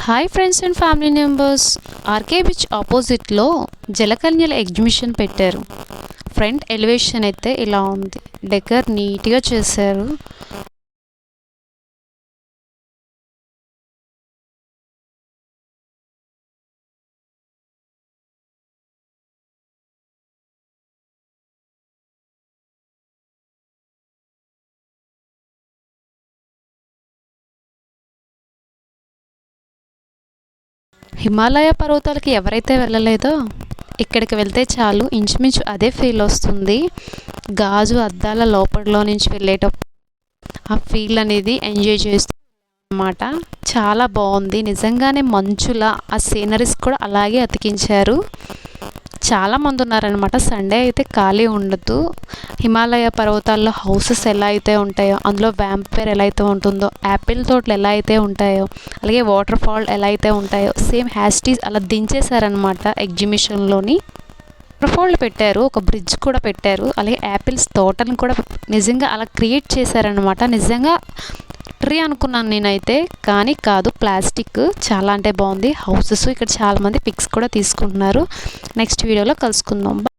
Hi friends and family members, RK beach ఆపోజిట్లో జలకన్యల exhibition పెట్టారు. ఫ్రంట్ ఎలివేషన్ అయితే ఇలా ఉంది. డెకర్ నీట్గా చేశారు. హిమాలయ పర్వతాలకి ఎవరైతే వెళ్ళలేదో ఇక్కడికి వెళ్తే చాలు, ఇంచుమించు అదే ఫీల్ వస్తుంది. గాజు అద్దాల లోపల నుంచి వెళ్ళేటప్పుడు ఆ ఫీల్ అనేది ఎంజాయ్ చేస్తూ అన్నమాట. చాలా బాగుంది నిజంగానే. మంచులా ఆ సీనరీస్ కూడా అలాగే అతికించారు. చాలామంది ఉన్నారనమాట. సండే అయితే ఖాళీ ఉండదు. హిమాలయ పర్వతాల్లో హౌసెస్ ఎలా అయితే ఉంటాయో, అందులో వ్యాంపైర్ ఎలా అయితే ఉంటుందో, యాపిల్ తోటలు ఎలా అయితే ఉంటాయో, అలాగే వాటర్ ఫాల్ ఎలా అయితే ఉంటాయో, సేమ్ హ్యాస్టీస్ అలా దించేశారనమాట ఎగ్జిబిషన్లోని. వాటర్ ఫాల్ పెట్టారు, ఒక బ్రిడ్జ్ కూడా పెట్టారు, అలాగే యాపిల్స్ తోటలను కూడా నిజంగా అలా క్రియేట్ చేశారనమాట. నిజంగా ట్రీ అనుకున్నాను నేనైతే, కానీ కాదు, ప్లాస్టిక్. చాలా అంటే బాగుంది. హౌసెస్ ఇక్కడ చాలామంది పిక్స్ కూడా తీసుకుంటున్నారు. నెక్స్ట్ వీడియోలో కలుసుకుందాం.